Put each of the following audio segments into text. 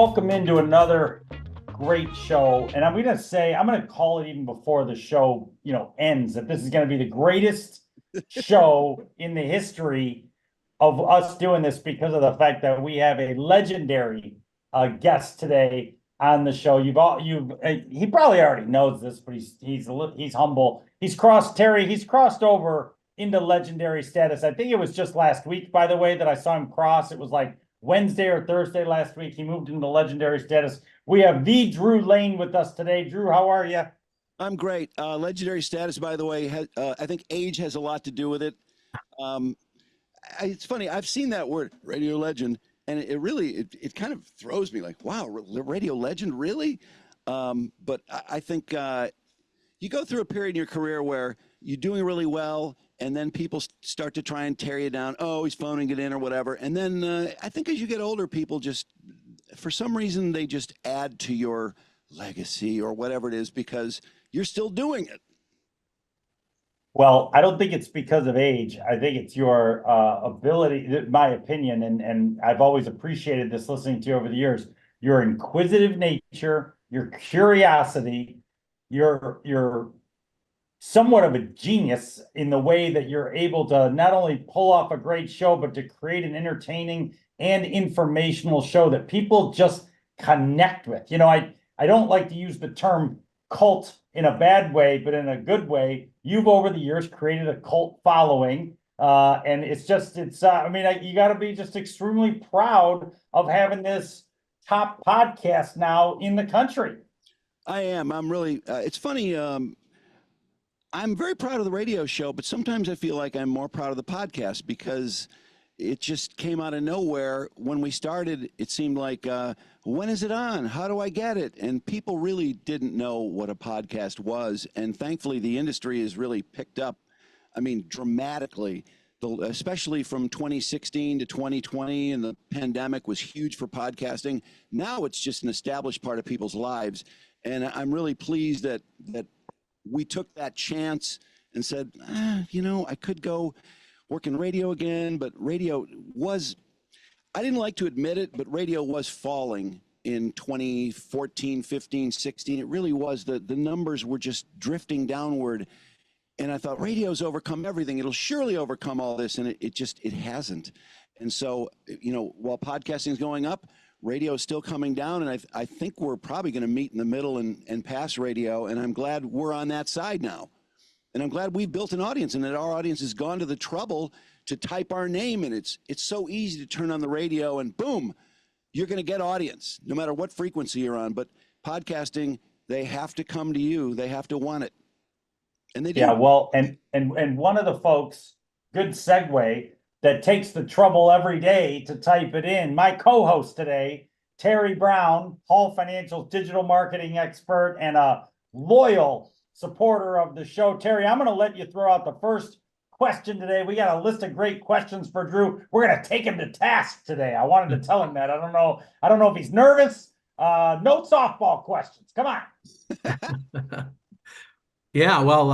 welcome into another great show. And I'm going to call it even before the show, ends, that this is going to be the greatest show in the history of us doing this because of the fact that we have a legendary guest today on the show. He probably already knows this, but he's humble. He's crossed over into legendary status. I think it was just last week, by the way, that I saw him cross. It was like Wednesday or Thursday last week. He moved into legendary status. We have the Drew Lane with us today. Drew, how are you? I'm great. Legendary status, by the way, I think age has a lot to do with it. It's funny. I've seen that word, radio legend, and it really kind of throws me like, wow, radio legend, really? But I think you go through a period in your career where you're doing really well, and then people start to try and tear you down. Oh, he's phoning it in or whatever. And then I think as you get older, people just, for some reason, they just add to your legacy or whatever it is because you're still doing it. Well, I don't think it's because of age. I think it's your ability, my opinion, and I've always appreciated this listening to you over the years. Your inquisitive nature, your curiosity, your somewhat of a genius in the way that you're able to not only pull off a great show, but to create an entertaining and informational show that people just connect with. I don't like to use the term cult in a bad way, but in a good way. You've over the years created a cult following. And you got to be just extremely proud of having this top podcast now in the country. I am. I'm really, it's funny. I'm very proud of the radio show, but sometimes I feel like I'm more proud of the podcast because it just came out of nowhere. When we started, it seemed like, when is it on? How do I get it? And people really didn't know what a podcast was. And thankfully, the industry has really picked up, dramatically, especially from 2016 to 2020. And the pandemic was huge for podcasting. Now it's just an established part of people's lives. And I'm really pleased that we took that chance and said, I could go work in radio again, but radio was, I didn't like to admit it, but radio was falling in 2014, 15, 16. It really was. The numbers were just drifting downward. And I thought, radio's overcome everything. It'll surely overcome all this. And it hasn't. And so, while podcasting is going up, radio is still coming down, and I think we're probably going to meet in the middle and pass radio, and I'm glad we're on that side now. And I'm glad we've built an audience and that our audience has gone to the trouble to type our name, and it's so easy to turn on the radio and boom, you're going to get audience, no matter what frequency you're on. But podcasting, they have to come to you. They have to want it. And they do. Yeah, well, and one of the folks, good segue, that takes the trouble every day to type it in. My co-host today, Terry Brown, Hall Financial's digital marketing expert and a loyal supporter of the show. Terry, I'm going to let you throw out the first question today. We got a list of great questions for Drew. We're going to take him to task today. I wanted to tell him that. I don't know if he's nervous. No softball questions. Come on. Yeah, well,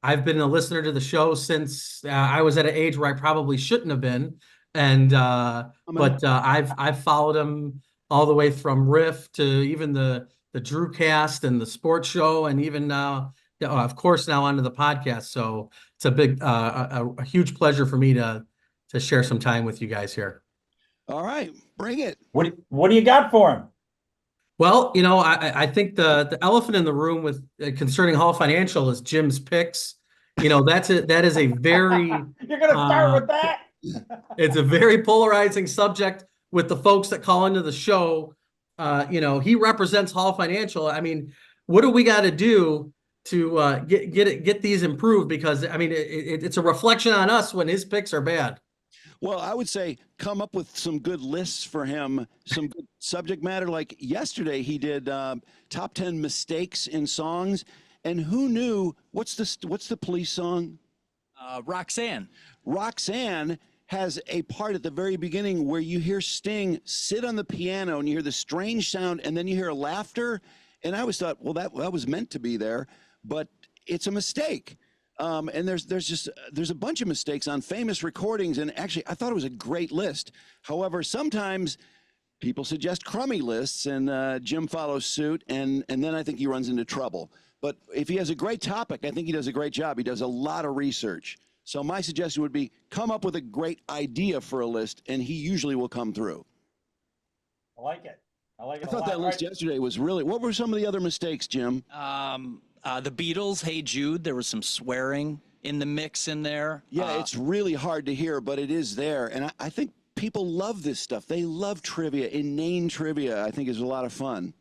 I've been a listener to the show since I was at an age where I probably shouldn't have been, and I've followed him all the way from Riff to even the Drewcast and the sports show, and even now, of course, now onto the podcast. So it's a huge pleasure for me to share some time with you guys here. All right, bring it. What do you got for him? Well, I think the elephant in the room with concerning Hall Financial is Jim's picks. That is a very you're gonna start with that. It's a very polarizing subject with the folks that call into the show. He represents Hall Financial. What do we got to do to get these improved? Because it's a reflection on us when his picks are bad. Well, I would say come up with some good lists for him, some good subject matter. Like yesterday, he did top 10 mistakes in songs. And who knew, what's the Police song? Roxanne. Roxanne has a part at the very beginning where you hear Sting sit on the piano and you hear the strange sound and then you hear laughter. And I always thought, well, that was meant to be there, but it's a mistake. And there's a bunch of mistakes on famous recordings, and actually I thought it was a great list. However, sometimes People suggest crummy lists, and Jim follows suit, and then I think he runs into trouble. But if he has a great topic, I think he does a great job. He does a lot of research. So my suggestion would be come up with a great idea for a list, and he usually will come through. I like it. I like it I a thought lot. that list yesterday was really. What were some of the other mistakes, Jim? The Beatles, Hey Jude, there was some swearing in the mix in there. Yeah, it's really hard to hear, but it is there. And I think people love this stuff. They love trivia. Inane trivia, I think, is a lot of fun.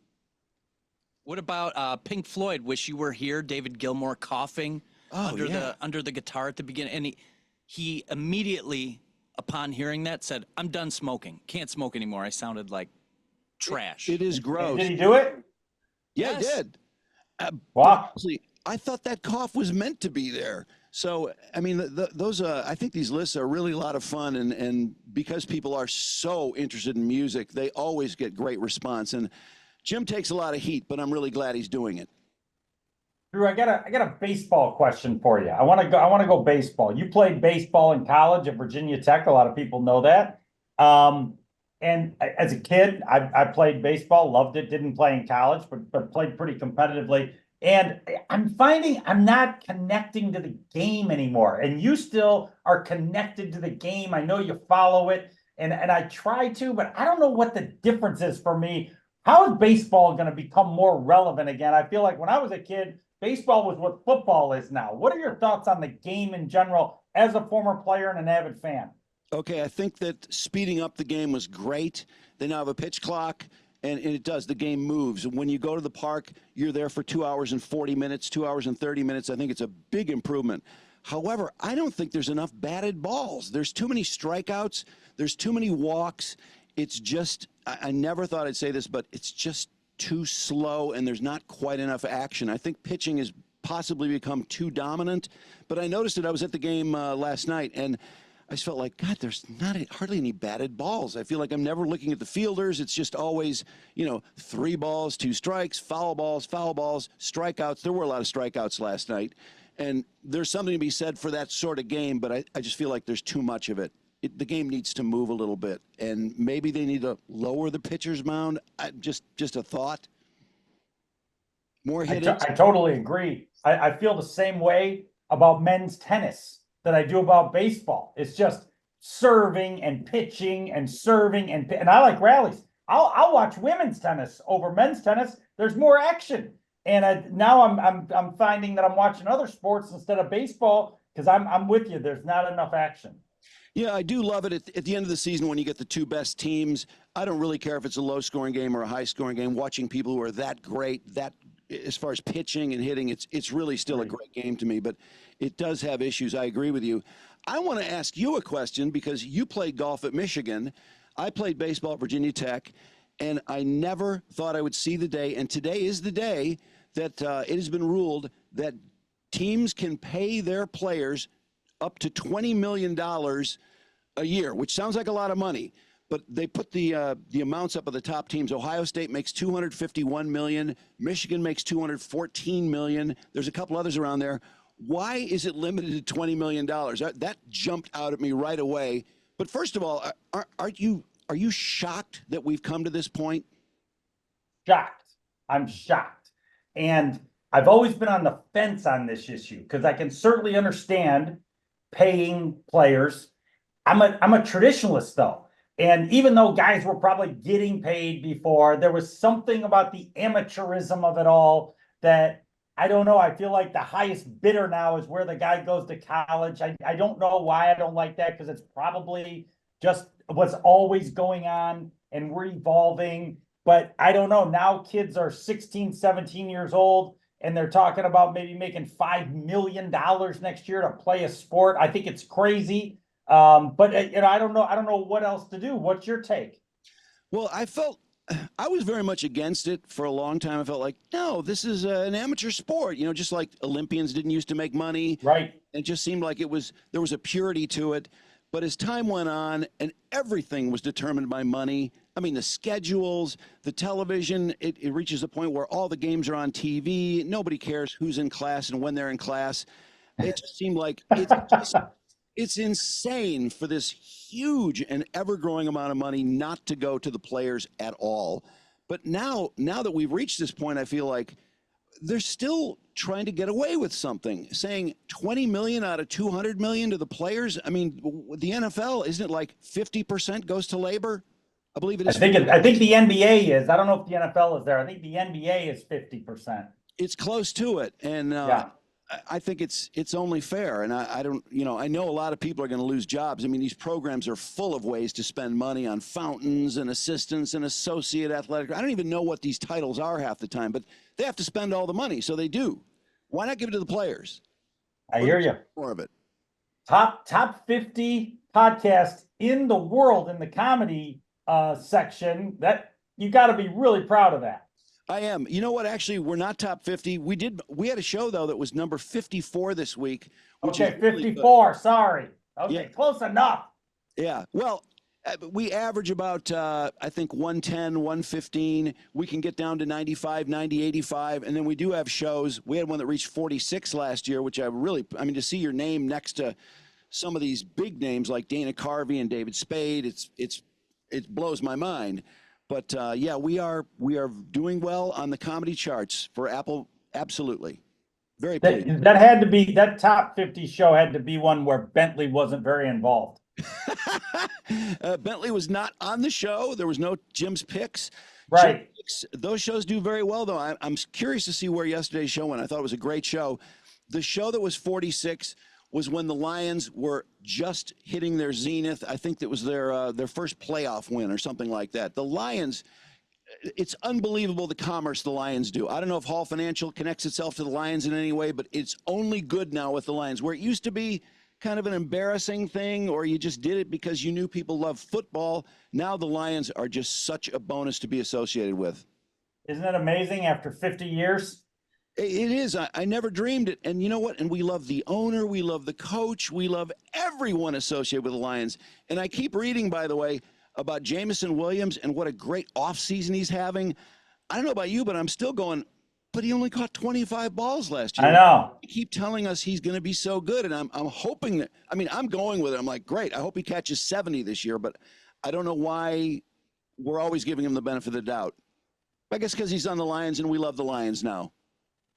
What about Pink Floyd, Wish You Were Here, David Gilmour coughing under the guitar at the beginning. And he immediately, upon hearing that, said, I'm done smoking. Can't smoke anymore. I sounded like trash. It is gross. Did he do it? Yeah, Yes. he did. Wow. Honestly, I thought that cough was meant to be there. So, I mean, those, I think these lists are really a lot of fun. And because people are so interested in music, they always get great response. And Jim takes a lot of heat, but I'm really glad he's doing it. Drew, I got a baseball question for you. I want to go baseball. You played baseball in college at Virginia Tech. A lot of people know that. And as a kid, I played baseball, loved it, didn't play in college, but played pretty competitively. And I'm finding I'm not connecting to the game anymore. And you still are connected to the game. I know you follow it, and I try to, but I don't know what the difference is for me. How is baseball going to become more relevant again? I feel like when I was a kid, baseball was what football is now. What are your thoughts on the game in general as a former player and an avid fan? Okay, I think that speeding up the game was great. They now have a pitch clock, and it does. The game moves. When you go to the park, you're there for 2 hours and 40 minutes, 2 hours and 30 minutes. I think it's a big improvement. However, I don't think there's enough batted balls. There's too many strikeouts. There's too many walks. It's just, I never thought I'd say this, but it's just too slow, and there's not quite enough action. I think pitching has possibly become too dominant, but I noticed it. I was at the game last night, and I just felt like, God, there's hardly any batted balls. I feel like I'm never looking at the fielders. It's just always, 3 balls, 2 strikes, foul balls, strikeouts. There were a lot of strikeouts last night. And there's something to be said for that sort of game, but I just feel like there's too much of it. The game needs to move a little bit. And maybe they need to lower the pitcher's mound. Just a thought. More hit I totally agree. I feel the same way about men's tennis that I do about baseball. It's just serving and pitching and serving and I like rallies. I'll watch women's tennis over men's tennis. There's more action, and now I'm finding that I'm watching other sports instead of baseball because I'm with you. There's not enough action. Yeah, I do love it at the end of the season when you get the 2 best teams. I don't really care if it's a low-scoring game or a high-scoring game. Watching people who are that great, that as far as pitching and hitting, it's really still a great game to me. But it does have issues. I agree with you. I want to ask you a question because you played golf at Michigan. I played baseball at Virginia Tech, and I never thought I would see the day. And today is the day that it has been ruled that teams can pay their players up to $20 million a year, which sounds like a lot of money. But they put the amounts up of the top teams. Ohio State makes $251 million. Michigan makes $214 million. There's a couple others around there. Why is it limited to $20 million? That jumped out at me right away. But first of all, are you shocked that we've come to this point? Shocked. I'm shocked. And I've always been on the fence on this issue because I can certainly understand paying players. I'm a traditionalist though. And even though guys were probably getting paid before, there was something about the amateurism of it all that I don't know. I feel like the highest bidder now is where the guy goes to college. I don't know why I don't like that because it's probably just what's always going on and we're evolving. But I don't know. Now kids are 16, 17 years old and they're talking about maybe making $5 million next year to play a sport. I think it's crazy. But I don't know. I don't know what else to do. What's your take? Well, I was very much against it for a long time. I felt like, no, this is an amateur sport, just like Olympians didn't used to make money. Right. It just seemed like there was a purity to it. But as time went on and everything was determined by money, I mean, the schedules, the television, it reaches a point where all the games are on TV. Nobody cares who's in class and when they're in class. It just seemed like It's insane for this huge and ever-growing amount of money not to go to the players at all. But now that we've reached this point, I feel like they're still trying to get away with something, saying 20 million out of 200 million to the players. I mean, the NFL, isn't it like 50% goes to labor? I believe it is. I think the NBA is. I don't know if the NFL is there. I think the NBA is 50%. It's close to it, and Yeah. I think it's only fair. And I don't, I know a lot of people are going to lose jobs. I mean, these programs are full of ways to spend money on fountains and assistants and associate athletic. I don't even know what these titles are half the time, but they have to spend all the money, so they do. Why not give it to the players? I hear you. More of it. Top 50 podcast in the world in the comedy section. That you got to be really proud of that. I am. You know what? Actually, we're not top 50. We had a show though that was number 54 this week. Which Okay, is really 54. Good. Sorry. Okay, yeah. Close enough. Yeah. Well, we average about I think 110, 115. We can get down to 95, 90, 85, and then we do have shows. We had one that reached 46 last year, which I mean, to see your name next to some of these big names like Dana Carvey and David Spade, it blows my mind. But yeah, we are doing well on the comedy charts for Apple. Absolutely. Very pleased. That had to be, that top 50 show had to be one where Bentley wasn't very involved. Bentley was not on the show. There was no Jim's Picks. Right. Those shows do very well, though. I'm curious to see where yesterday's show went. I thought it was a great show. The show that was 46 was when the Lions were just hitting their zenith. I think that was their first playoff win or something like that. The Lions, it's unbelievable the commerce the Lions do. I don't know if Hall Financial connects itself to the Lions in any way, but it's only good now with the Lions, where it used to be kind of an embarrassing thing, or you just did it because you knew people love football. Now the Lions are just such a bonus to be associated with. Isn't it amazing after 50 years? It is. I never dreamed it. And you know what? And we love the owner. We love the coach. We love everyone associated with the Lions. And I keep reading, by the way, about Jameson Williams and what a great offseason he's having. I don't know about you, but I'm still going, but he only caught 25 balls last year. I know. You keep telling us he's going to be so good. And I'm hoping that, I mean, I'm going with it. I'm like, great. I hope he catches 70 this year, but I don't know why we're always giving him the benefit of the doubt. I guess because he's on the Lions and we love the Lions now.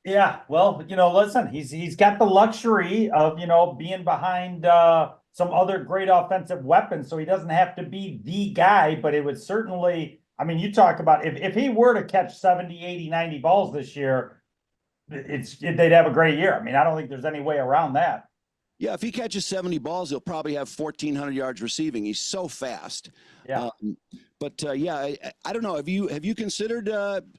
Yeah, well, listen, he's got the luxury of, being behind some other great offensive weapons, so he doesn't have to be the guy, but it would certainly, I mean, you talk about if he were to catch 70, 80, 90 balls this year, they'd have a great year. I mean, I don't think there's any way around that. Yeah, if he catches 70 balls, he'll probably have 1,400 yards receiving. He's so fast. Yeah. Yeah, I don't know. Have you considered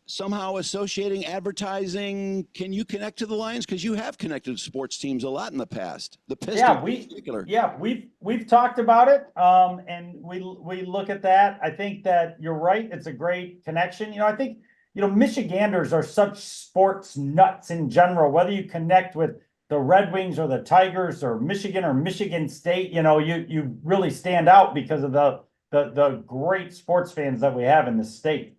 somehow associating advertising? Can you connect to the Lions? Because you have connected to sports teams a lot in the past. The Pistons in particular. Yeah, we've talked about it, and we look at that. I think that you're right. It's a great connection. I think Michiganders are such sports nuts in general. Whether you connect with the Red Wings or the Tigers or Michigan State, you really stand out because of the great sports fans that we have in the state.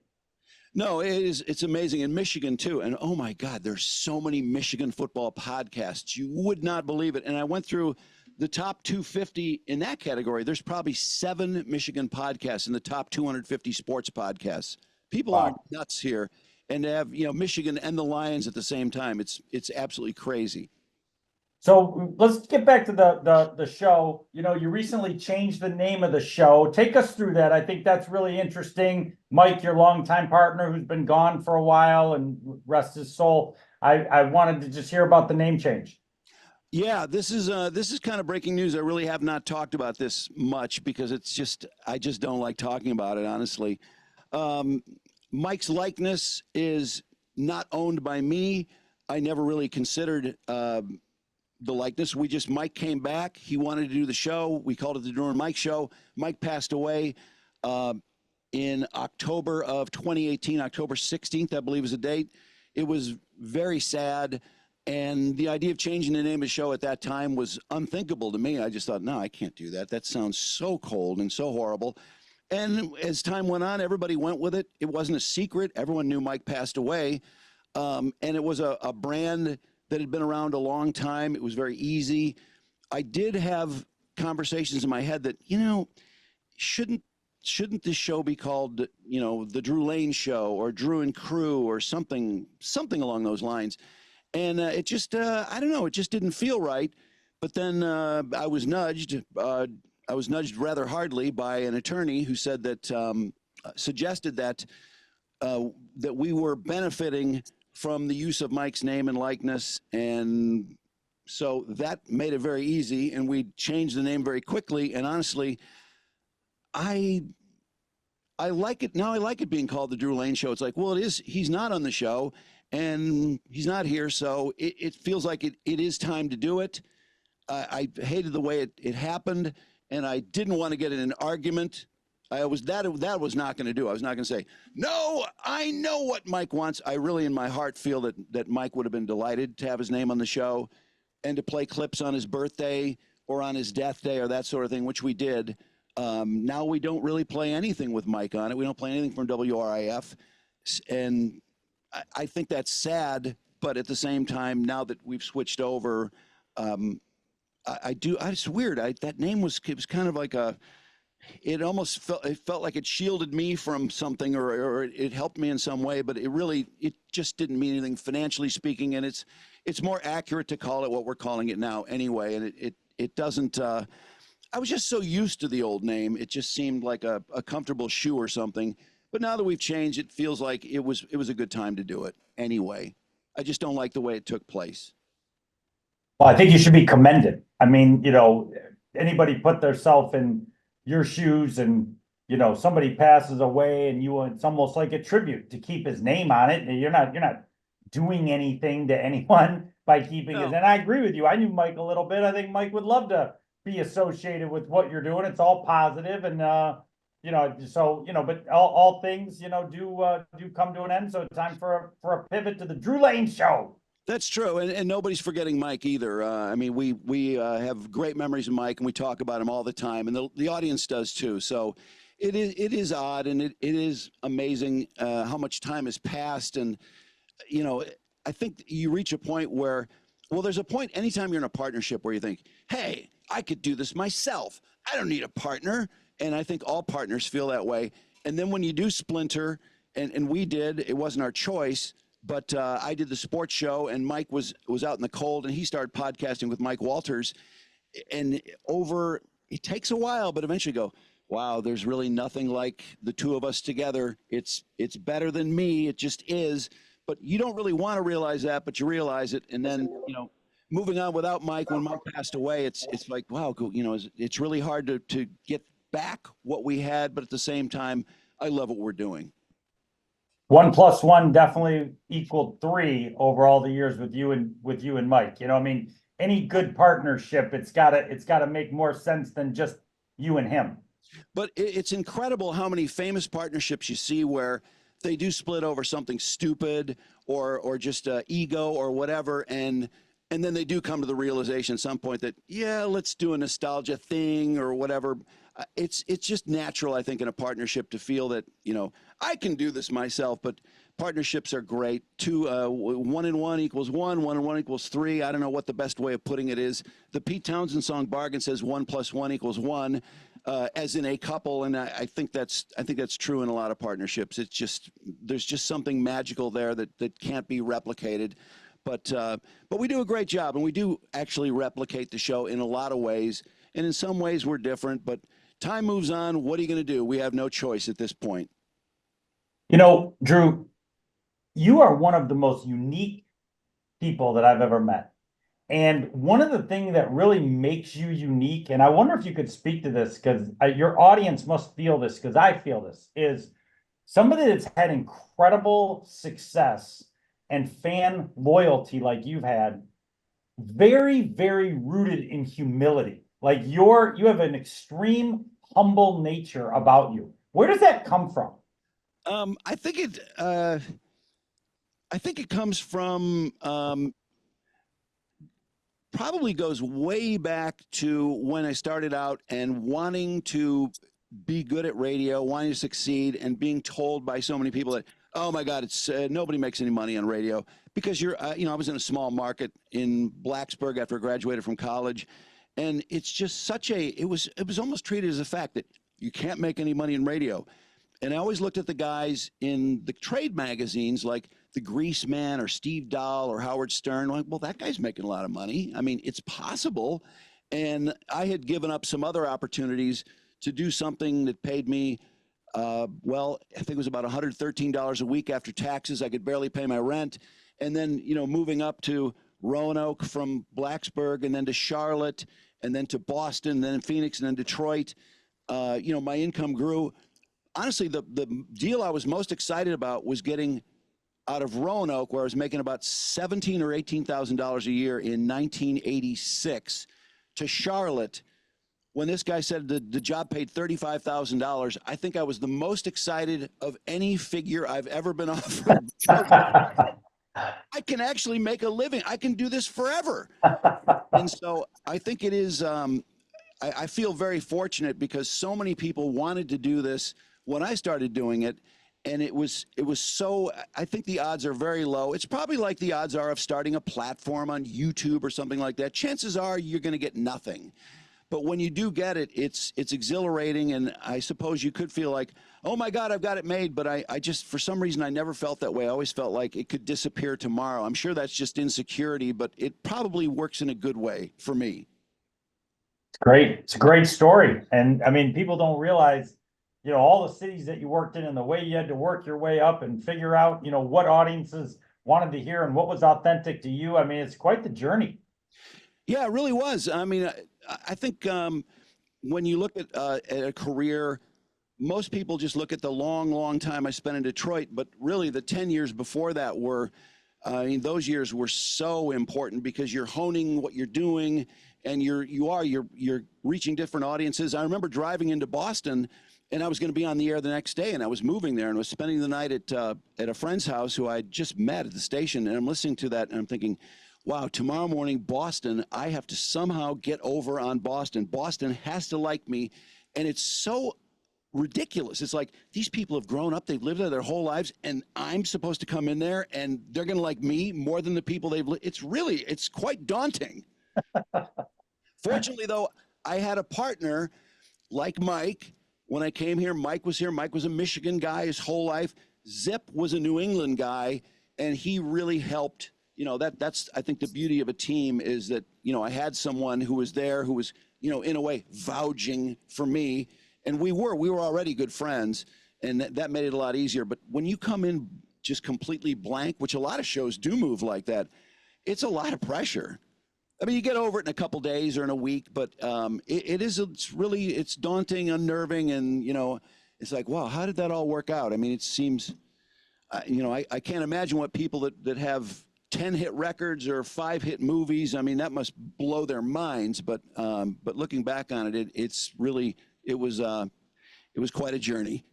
No, it's amazing. In Michigan too. And oh my God, there's so many Michigan football podcasts. You would not believe it. And I went through the top 250 in that category. There's probably 7 Michigan podcasts in the top 250 sports podcasts. People are nuts here, and to have, Michigan and the Lions at the same time. It's absolutely crazy. So let's get back to the show. You recently changed the name of the show. Take us through that. I think that's really interesting. Mike, your longtime partner who's been gone for a while, and rest his soul. I wanted to just hear about the name change. Yeah, this is kind of breaking news. I really have not talked about this much because I just don't like talking about it, honestly. Mike's likeness is not owned by me. I never really considered the likeness. Mike came back. He wanted to do the show. We called it the Drew and Mike Show. Mike passed away in October of 2018, October 16th, I believe is the date. It was very sad. And the idea of changing the name of the show at that time was unthinkable to me. I just thought, no, I can't do that. That sounds so cold and so horrible. And as time went on, everybody went with it. It wasn't a secret. Everyone knew Mike passed away. And it was a brand that had been around a long time. It was very easy. I did have conversations in my head that, shouldn't this show be called, the Drew Lane Show or Drew and Crew or something along those lines? And it just, I don't know, it just didn't feel right. But then I was nudged rather hardly by an attorney who said that, suggested that that we were benefiting from the use of Mike's name and likeness. And so that made it very easy, and we changed the name very quickly. And honestly, I like it now. I like it being called the Drew Lane Show. It's like, well, it is. He's not on the show, and he's not here, so it feels like it is time to do it. I hated the way it happened, and I didn't want to get in an argument. That was not going to do. I was not going to say, no, I know what Mike wants. I really, in my heart, feel that Mike would have been delighted to have his name on the show and to play clips on his birthday or on his death day or that sort of thing, which we did. Now we don't really play anything with Mike on it. We don't play anything from WRIF. And I think that's sad, but at the same time, now that we've switched over, it's weird. That name was kind of like it almost felt like it shielded me from something or it helped me in some way, but it just didn't mean anything financially speaking. And it's more accurate to call it what we're calling it now anyway. And it doesn't, I was just so used to the old name. It just seemed like a comfortable shoe or something. But now that we've changed, it feels like it was a good time to do it anyway. I just don't like the way it took place. Well, I think you should be commended. I mean, anybody put themselves in your shoes and, somebody passes away and it's almost like a tribute to keep his name on it. And you're not doing anything to anyone by keeping his, and I agree with you. I knew Mike a little bit. I think Mike would love to be associated with what you're doing. It's all positive and, but all things, do come to an end. So it's time for a pivot to the Drew Lane Show. That's true, and nobody's forgetting Mike either. I mean, we have great memories of Mike, and we talk about him all the time, and the audience does too. So it is odd, and it is amazing how much time has passed. And I think you reach a point where, there's a point anytime you're in a partnership where you think, hey, I could do this myself. I don't need a partner. And I think all partners feel that way. And then when you do splinter, and we did, it wasn't our choice. But I did the sports show, and Mike was out in the cold, and he started podcasting with Mike Walters. And it takes a while, but eventually go, wow, there's really nothing like the two of us together. It's better than me. It just is. But you don't really want to realize that, but you realize it. And then, moving on without Mike, when Mike passed away, it's like, wow, it's really hard to get back what we had. But at the same time, I love what we're doing. 1 + 1 definitely equaled 3 over all the years with you and Mike. Any good partnership, it's gotta make more sense than just you and him. But it's incredible how many famous partnerships you see where they do split over something stupid or just ego or whatever, and then they do come to the realization at some point that, yeah, let's do a nostalgia thing or whatever. It's just natural, I think, in a partnership to feel that, I can do this myself, but partnerships are great. 1 and 1 = 1, 1 and 1 = 3. I don't know what the best way of putting it is. The Pete Townsend song Bargain says 1 + 1 = 1, as in a couple. And I think that's true in a lot of partnerships. There's just something magical there that can't be replicated. But we do a great job, and we do actually replicate the show in a lot of ways. And in some ways we're different, but time moves on. What are you going to do? We have no choice at this point. Drew, you are one of the most unique people that I've ever met. And one of the things that really makes you unique, and I wonder if you could speak to this because your audience must feel this because I feel this, is somebody that's had incredible success and fan loyalty like you've had, very, very rooted in humility. Like you have an extreme humble nature about you. Where does that come from? I think it comes from probably goes way back to when I started out and wanting to be good at radio, wanting to succeed, and being told by so many people that, oh my God, it's nobody makes any money on radio because I was in a small market in Blacksburg after I graduated from college. And it's just such a, it was almost treated as a fact that you can't make any money in radio. And I always looked at the guys in the trade magazines like the Grease Man or Steve Dahl or Howard Stern. Like, well, that guy's making a lot of money. I mean, it's possible. And I had given up some other opportunities to do something that paid me, well, I think it was about $113 a week after taxes. I could barely pay my rent. And then, you know, moving up to Roanoke from Blacksburg and then to Charlotte and then to Boston, then Phoenix and then Detroit, you know, my income grew. Honestly, the deal I was most excited about was getting out of Roanoke, where I was making about $17,000 or $18,000 a year in 1986, to Charlotte, when this guy said the job paid $35,000. I think I was the most excited of any figure I've ever been offered. I can actually make a living. I can do this forever. And so I think it is, I feel very fortunate because so many people wanted to do this when I started doing it. And it was so, I think the odds are very low. It's probably like the odds are of starting a platform on YouTube or something like that. Chances are you're going to get nothing. But when you do get it, it's exhilarating. And I suppose you could feel like, oh my God, I've got it made. But I just, for some reason, I never felt that way. I always felt like it could disappear tomorrow. I'm sure that's just insecurity, but it probably works in a good way for me. It's great. It's a great story. And I mean, people don't realize, you know, all the cities that you worked in and the way you had to work your way up and figure out, you know, what audiences wanted to hear and what was authentic to you. I mean, it's quite the journey. Yeah, it really was. I mean, I think when you look at a career, most people just look at the long time I spent in Detroit, but really the 10 years before that were, I mean, those years were so important because you're honing what you're doing and you're reaching different audiences. I remember driving into Boston and I was going to be on the air the next day and I was moving there and was spending the night at a friend's house who I just met at the station. And I'm listening to that and I'm thinking, wow, tomorrow morning, Boston, I have to somehow get over on Boston. Boston has to like me. And it's so ridiculous. It's like these people have grown up, they've lived there their whole lives, and I'm supposed to come in there and they're going to like me more than the people they've lived. It's quite daunting. Fortunately, though, I had a partner like Mike. When I came here, Mike was here. Mike was a Michigan guy his whole life. Zip was a New England guy, and he really helped. You know, that's I think the beauty of a team is that, you know, I had someone who was there who was, you know, in a way vouching for me. And we were already good friends, and that made it a lot easier. But when you come in just completely blank, which a lot of shows do move like that, it's a lot of pressure. I mean, you get over it in a couple days or in a week, but it's daunting, unnerving, and, you know, it's like, wow, how did that all work out? I mean, it seems, you know, I can't imagine what people that have 10 hit records or 5 hit movies. I mean, that must blow their minds. But looking back on it, it was quite a journey.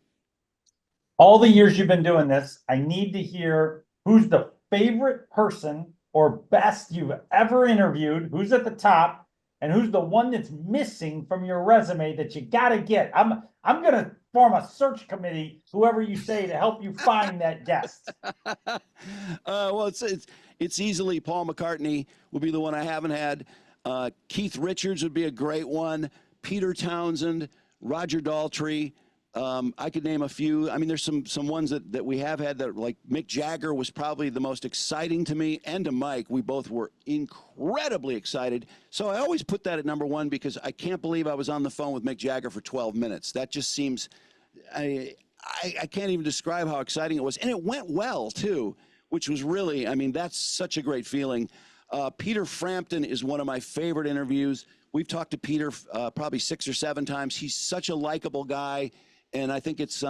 All the years you've been doing this, I need to hear who's the favorite person or best you've ever interviewed, who's at the top, and who's the one that's missing from your resume that you gotta get. I'm gonna form a search committee, whoever you say, to help you find that guest. Well, it's easily Paul McCartney would be the one I haven't had. Keith Richards would be a great one. Peter Townsend, Roger Daltrey. I could name a few. I mean, there's some ones that we have had that, like Mick Jagger was probably the most exciting to me and to Mike. We both were incredibly excited. So I always put that at number one because I can't believe I was on the phone with Mick Jagger for 12 minutes. That just seems, I can't even describe how exciting it was. And it went well too, which was really, I mean, that's such a great feeling. Peter Frampton is one of my favorite interviews. We've talked to Peter probably 6 or 7 times. He's such a likable guy. And I think it's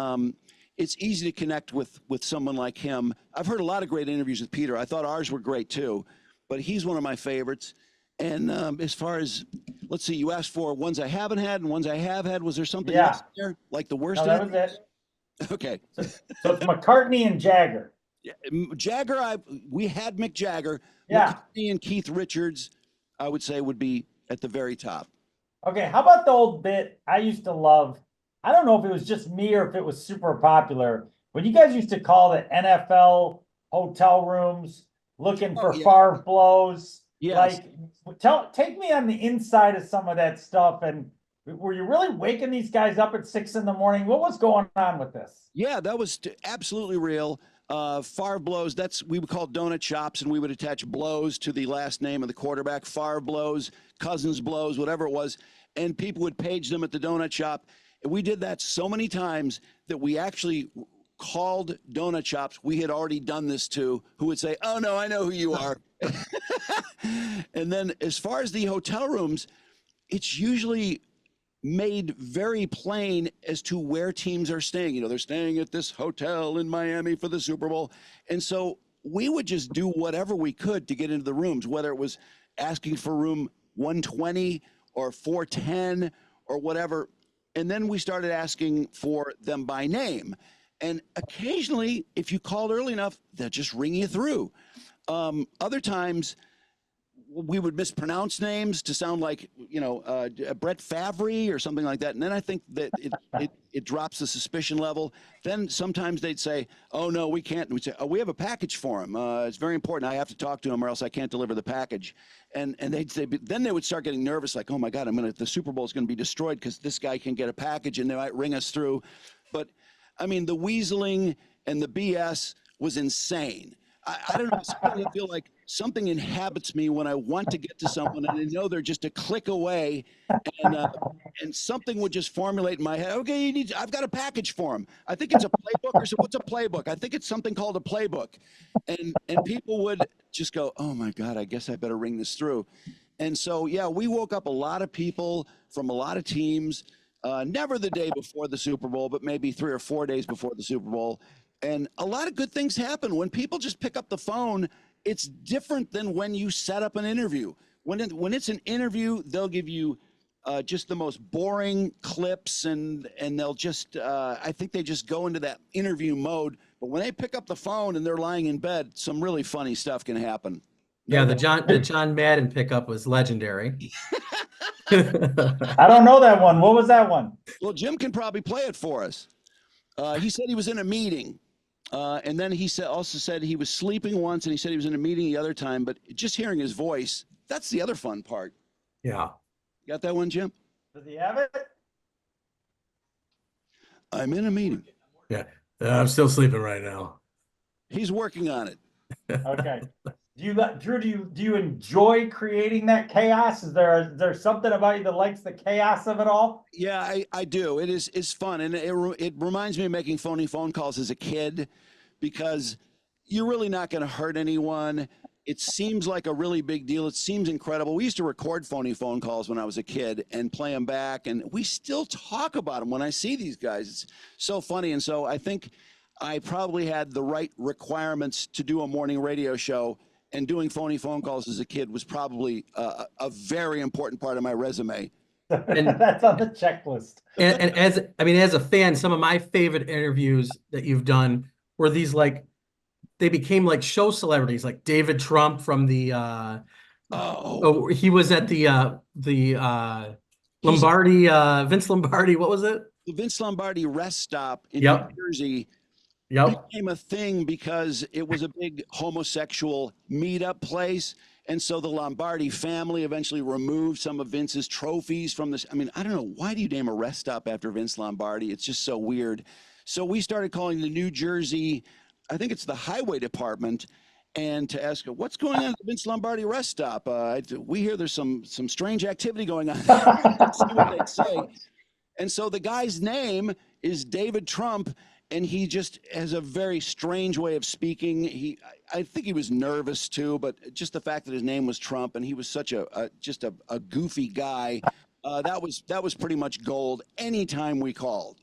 easy to connect with someone like him. I've heard a lot of great interviews with Peter. I thought ours were great too, but he's one of my favorites. And as far as, let's see, you asked for ones I haven't had and ones I have had. Was there something else there, like the worst? No, that was it. Okay. So it's McCartney and Jagger. Yeah, Jagger, we had Mick Jagger. Yeah. McCartney and Keith Richards, I would say, would be at the very top. Okay, how about the old bit I used to love? I don't know if it was just me or if it was super popular. When you guys used to call the NFL hotel rooms looking for Favre blows, Yes. Take me on the inside of some of that stuff. And were you really waking these guys up at 6 a.m? What was going on with this? Yeah, that was absolutely real. Favre blows, we would call donut shops, and we would attach blows to the last name of the quarterback. Favre blows, Cousins blows, whatever it was. And people would page them at the donut shop. And we did that so many times that we actually called donut shops we had already done this to, who would say, "Oh, no, I know who you are." And then as far as the hotel rooms, it's usually made very plain as to where teams are staying. You know, they're staying at this hotel in Miami for the Super Bowl. And so we would just do whatever we could to get into the rooms, whether it was asking for room 120 or 410 or whatever. And then we started asking for them by name. And occasionally, if you called early enough, they'll just ring you through. Other times, we would mispronounce names to sound like, Brett Favre or something like that. And then I think that it drops the suspicion level. Then sometimes they'd say, "Oh, no, we can't." We'd say, "Oh, we have a package for him. It's very important. I have to talk to him or else I can't deliver the package." And they'd say, then they would start getting nervous, like, "Oh my God, the Super Bowl is going to be destroyed because this guy can get a package and they might ring us through." But I mean, the weaseling and the BS was insane. I don't know. I feel like something inhabits me when I want to get to someone and I know they're just a click away, and something would just formulate in my head. Okay, I've got a package for him. I think it's a playbook or so. What's a playbook? I think it's something called a playbook, and people would just go, "Oh my God, I guess I better ring this through." And so yeah, we woke up a lot of people from a lot of teams. Never the day before the Super Bowl, but maybe 3 or 4 days before the Super Bowl. And a lot of good things happen when people just pick up the phone. It's different than when you set up an interview. When it's an interview, they'll give you just the most boring clips, and they'll just I think they just go into that interview mode. But when they pick up the phone and they're lying in bed, some really funny stuff can happen. Yeah, the John Madden pickup was legendary. I don't know that one. What was that one? Well, Jim can probably play it for us. He said he was in a meeting, and then he also said he was sleeping once, and he said he was in a meeting the other time. But just hearing his voice, that's the other fun part. Yeah. You got that one, Jim? Does he have it? I'm in a meeting. Yeah. I'm still sleeping right now. He's working on it. Okay. Drew, do you enjoy creating that chaos? Is there something about you that likes the chaos of it all? Yeah, I do. It's fun, and it reminds me of making phone calls as a kid, because you're really not going to hurt anyone. It seems like a really big deal. It seems incredible. We used to record phone calls when I was a kid and play them back, and we still talk about them when I see these guys. It's so funny, and so I think I probably had the right requirements to do a morning radio show. And doing phone calls as a kid was probably a very important part of my resume. And that's on the checklist. And as a fan, some of my favorite interviews that you've done were these, like, they became like show celebrities, like David Trump from the he was at the Lombardi, Vince Lombardi, what was it? The Vince Lombardi rest stop in Yep. New Jersey. Yep. Became a thing because it was a big homosexual meetup place. And so the Lombardi family eventually removed some of Vince's trophies from this. I mean, I don't know. Why do you name a rest stop after Vince Lombardi? It's just so weird. So we started calling the New Jersey, I think it's the highway department, and to ask, what's going on at the Vince Lombardi rest stop? We hear there's some strange activity going on. Let's see what they'd say. And so the guy's name is David Trump, and he just has a very strange way of speaking. I think he was nervous too, but just the fact that his name was Trump and he was such a goofy guy, that was pretty much gold anytime we called.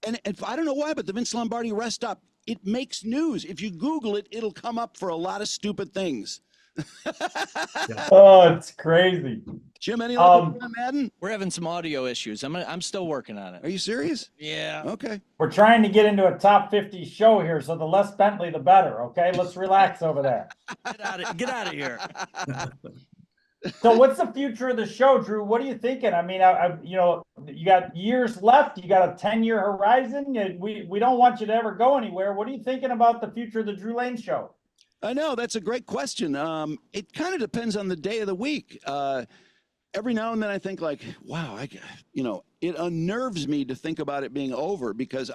And I don't know why, but the Vince Lombardi rest stop, it makes news. If you Google it, it'll come up for a lot of stupid things. Oh, it's crazy. Jim, any luck with Madden? We're having some audio issues. I'm still working on it. Are you serious? Yeah. Okay. We're trying to get into a top 50 show here, so the less Bentley, the better. Okay, let's relax over there. Get out of here. So, what's the future of the show, Drew? What are you thinking? I mean, you got years left. You got a 10-year horizon. We don't want you to ever go anywhere. What are you thinking about the future of the Drew Lane Show? I know that's a great question. It kind of depends on the day of the week. Every now and then I think like, wow, it unnerves me to think about it being over because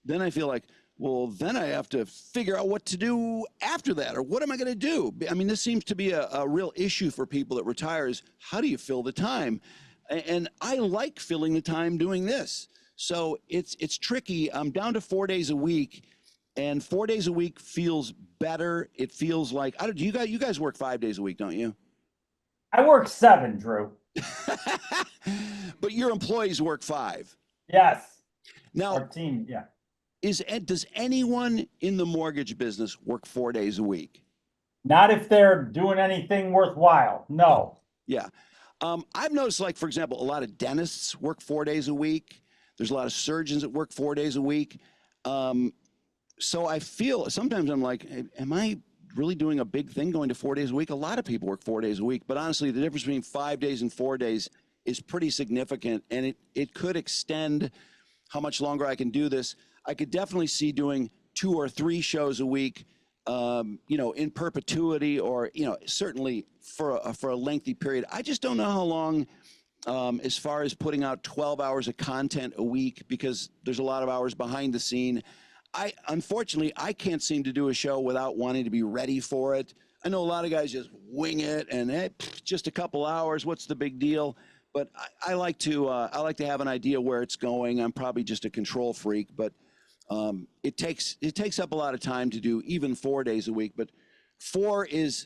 then I feel like, well, then I have to figure out what to do after that, or what am I going to do? I mean, this seems to be a real issue for people that retire is how do you fill the time? And I like filling the time doing this. So it's tricky. I'm down to 4 days a week, and 4 days a week feels better. It feels like you guys work 5 days a week, don't you? I work 7, Drew. But your employees work 5. Yes. Now, Our team, yeah. does anyone in the mortgage business work 4 days a week? Not if they're doing anything worthwhile. No. Yeah. I've noticed, like, for example, a lot of dentists work 4 days a week. There's a lot of surgeons that work 4 days a week. So I feel sometimes I'm like, am I really doing a big thing going to 4 days a week? A lot of people work 4 days a week, but honestly, the difference between 5 days and 4 days is pretty significant, and it could extend how much longer I can do this. I could definitely see doing 2 or 3 shows a week, in perpetuity, or certainly for a lengthy period. I just don't know how long. As far as putting out 12 hours of content a week, because there's a lot of hours behind the scene. Unfortunately, I can't seem to do a show without wanting to be ready for it. I know a lot of guys just wing it and hey, just a couple hours. What's the big deal? But I like to have an idea where it's going. I'm probably just a control freak, but it takes up a lot of time to do even 4 days a week. But 4 is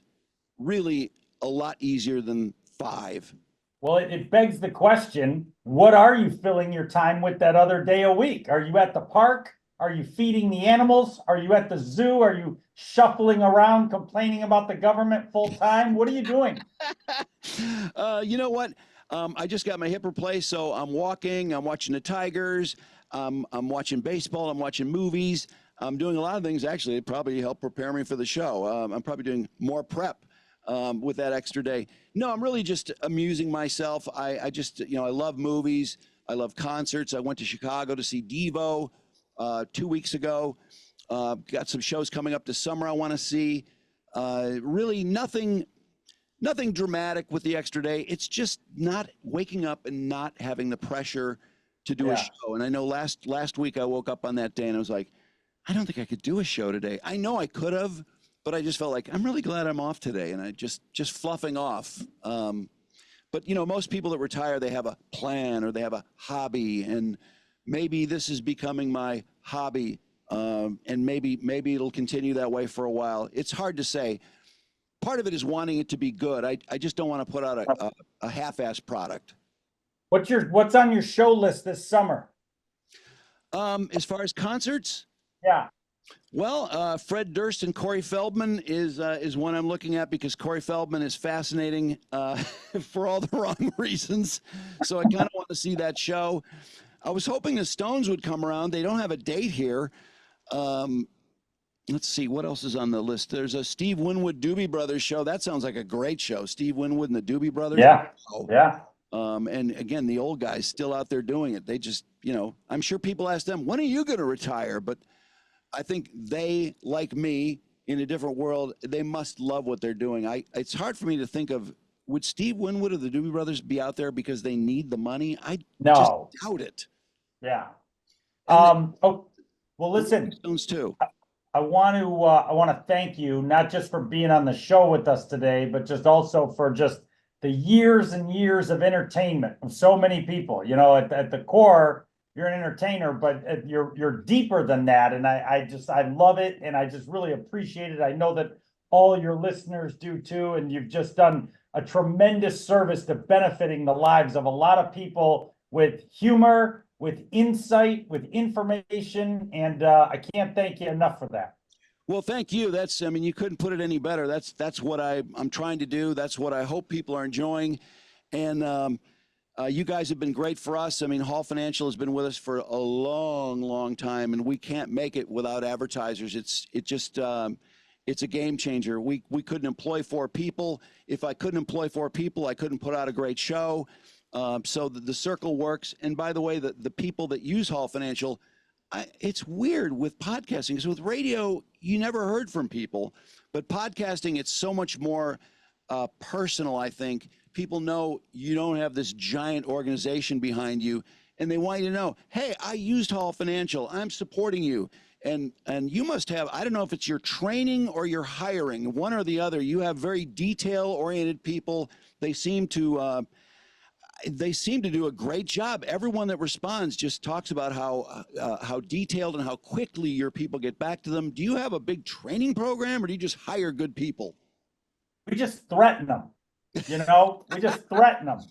really a lot easier than 5. Well, it begs the question, what are you filling your time with that other day a week? Are you at the park? Are you feeding the animals? Are you at the zoo? Are you shuffling around complaining about the government full time? What are you doing? You know what? I just got my hip replaced, so I'm walking. I'm watching the Tigers. I'm watching baseball. I'm watching movies. I'm doing a lot of things actually that probably help prepare me for the show. I'm probably doing more prep with that extra day. No, I'm really just amusing myself. I just, I love movies. I love concerts. I went to Chicago to see Devo 2 weeks ago. Got some shows coming up this summer I want to see. Really nothing dramatic with the extra day. It's just not waking up and not having the pressure to do a show. And I know last week I woke up on that day and I was like, I don't think I could do a show today. I know I could have, but I just felt like I'm really glad I'm off today, and I just fluffing off. But most people that retire, they have a plan or they have a hobby, and maybe this is becoming my hobby, and maybe it'll continue that way for a while. It's hard to say. Part of it is wanting it to be good. I just don't want to put out a half-ass product. What's on your show list this summer? As far as concerts, Yeah. well, Fred Durst and Corey Feldman is one I'm looking at because Corey Feldman is fascinating for all the wrong reasons. So I kind of want to see that show. I was hoping the Stones would come around. They don't have a date here. Let's see, what else is on the list? There's a Steve Winwood Doobie Brothers show. That sounds like a great show. Steve Winwood and the Doobie Brothers. Yeah. Oh. Yeah. And again, the old guys still out there doing it. They just, I'm sure people ask them, when are you going to retire? But I think they, like me, in a different world, they must love what they're doing. It's hard for me to think of, would Steve Winwood of the Doobie Brothers be out there because they need the money? I just doubt it. Yeah. And Well, listen, Stones too. I want to thank you, not just for being on the show with us today, but just also for just the years and years of entertainment of so many people. At the core, you're an entertainer, but you're deeper than that. And I love it. And I just really appreciate it. I know that all your listeners do too. And you've just done a tremendous service to benefiting the lives of a lot of people with humor, with insight, with information. And I can't thank you enough for that. Well, thank you. You couldn't put it any better. That's what I'm trying to do. That's what I hope people are enjoying. And you guys have been great for us. Hall Financial has been with us for a long, long time, and we can't make it without advertisers. It's a game changer. We couldn't employ 4 people. If I couldn't employ 4 people, I couldn't put out a great show. So the circle works. And by the way, the people that use Hall Financial, it's weird with podcasting because with radio, you never heard from people, but podcasting, it's so much more personal, I think. People know you don't have this giant organization behind you, and they want you to know, hey, I used Hall Financial. I'm supporting you. And you must have, I don't know if it's your training or your hiring, one or the other. You have very detail-oriented people. They seem to do a great job. Everyone that responds just talks about how detailed and how quickly your people get back to them. Do you have a big training program, or do you just hire good people? We just threaten them. We just threaten them.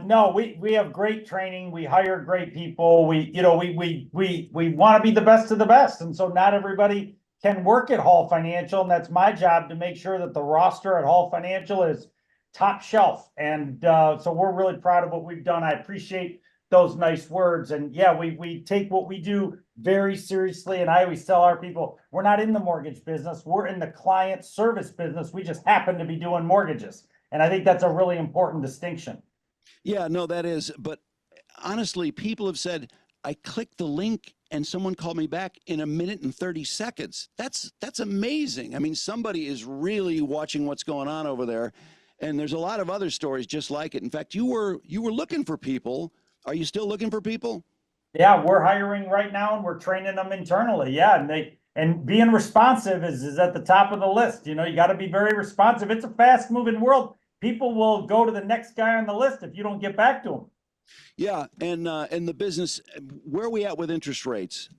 No, we have great training. We hire great people. We want to be the best of the best. And so not everybody can work at Hall Financial. And that's my job to make sure that the roster at Hall Financial is top shelf. And so we're really proud of what we've done. I appreciate those nice words. And yeah, we take what we do very seriously. And I always tell our people, we're not in the mortgage business. We're in the client service business. We just happen to be doing mortgages. And I think that's a really important distinction. Yeah, no, that is. But honestly, people have said, I clicked the link and someone called me back in 1 minute and 30 seconds. That's amazing. I mean, somebody is really watching what's going on over there. And there's a lot of other stories just like it. In fact, you were looking for people. Are you still looking for people? Yeah, we're hiring right now and we're training them internally. Yeah, and being responsive is at the top of the list. You got to be very responsive. It's a fast moving world. People will go to the next guy on the list if you don't get back to them. Yeah, and the business, where are we at with interest rates?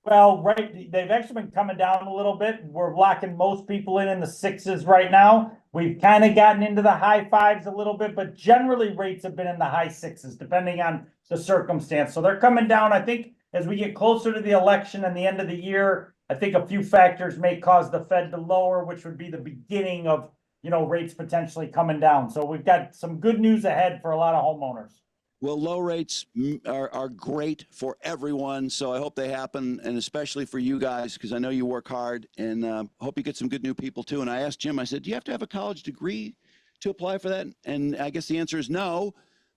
Well, right, they've actually been coming down a little bit. We're locking most people in the 6s right now. We've kind of gotten into the high 5s a little bit, but generally rates have been in the high 6s, depending on the circumstance. So they're coming down. I think as we get closer to the election and the end of the year, I think a few factors may cause the Fed to lower, which would be the beginning of, rates potentially coming down. So we've got some good news ahead for a lot of homeowners. Well, low rates are great for everyone, so I hope they happen, and especially for you guys, because I know you work hard, and hope you get some good new people, too. And I asked Jim, I said, do you have to have a college degree to apply for that? And I guess the answer is no,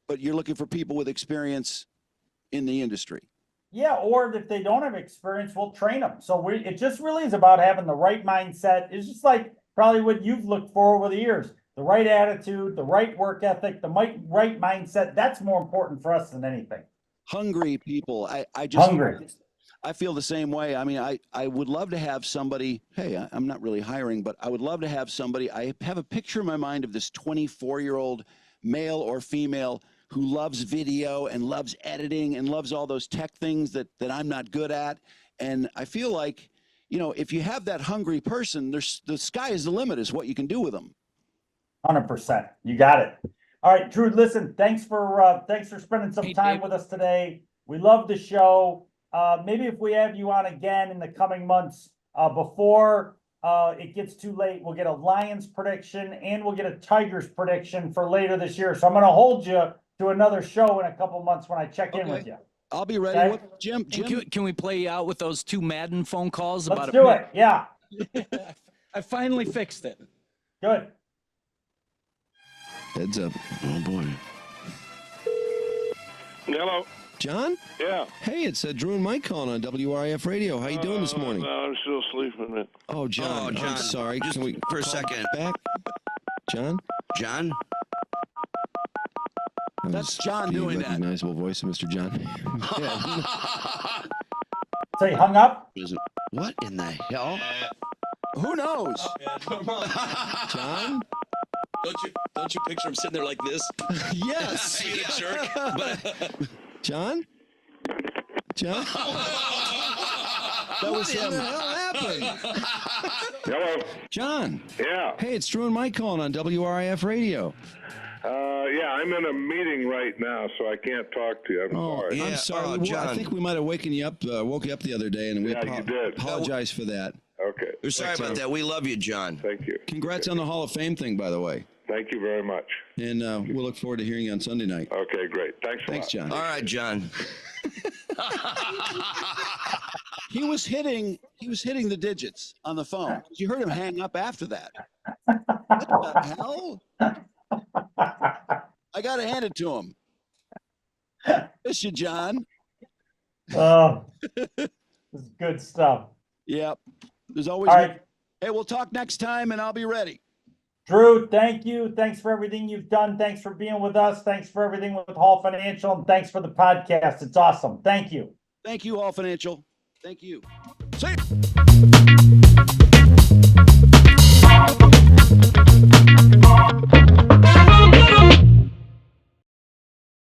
but you're looking for people with experience in the industry. Yeah, or if they don't have experience, we'll train them. So it just really is about having the right mindset. It's just like probably what you've looked for over the years. The right attitude, the right work ethic, the right mindset. That's more important for us than anything. Hungry people. I feel the same way. I mean, I would love to have somebody, hey, I'm not really hiring, but I would love to have somebody. I have a picture in my mind of this 24-year-old male or female who loves video and loves editing and loves all those tech things that I'm not good at. And I feel like, if you have that hungry person, the sky is the limit is what you can do with them. 100%. You got it. All right, Drew, listen, thanks for spending some time with us today. We love the show. Maybe if we have you on again in the coming months, before it gets too late, we'll get a Lions prediction and we'll get a Tigers prediction for later this year. So I'm going to hold you to another show in a couple months when I check in with you. I'll be ready. Okay? Jim, can we play you out with those 2 Madden phone calls? Let's do it. Yeah. I finally fixed it. Good. Heads up. Oh, boy. Hello. John? Yeah. Hey, it's Drew and Mike calling on WRIF Radio. How you doing this morning? No, I'm still sleeping. Oh, John. I'm sorry. Just Can we for a call second. back? John? John? That's John doing that. Recognizable voice of Mr. John. So you hung up? What in the hell? Who knows? John? Don't you picture him sitting there like this? Yes. Being a jerk. But John? John? That was him. What the hell happened? Hello. John. Yeah. Hey, it's Drew and Mike calling on WRIF Radio. Yeah, I'm in a meeting right now, so I can't talk to you. I'm sorry. yeah. I'm sorry. Oh, Well, I John. think we might have woke you up the other day, and we Yeah, you did. apologize for that. Okay. we're sorry about that. We love you, John. Thank you. Congrats on the Hall of Fame thing, by the way. Thank you very much. And we'll look forward to hearing you on Sunday night. Okay, great. Thanks a Thanks, lot. John. All right, John. He was hitting the digits on the phone. You heard him hang up after that. What the hell? I got to hand it to him. Miss you, John. Oh, this is good stuff. Yep. There's always. All right, Hey, we'll talk next time, and I'll be ready. Drew, thank you. Thanks for everything you've done. Thanks for being with us. Thanks for everything with Hall Financial, and thanks for the podcast. It's awesome. Thank you. Thank you, All Financial. Thank you. See you.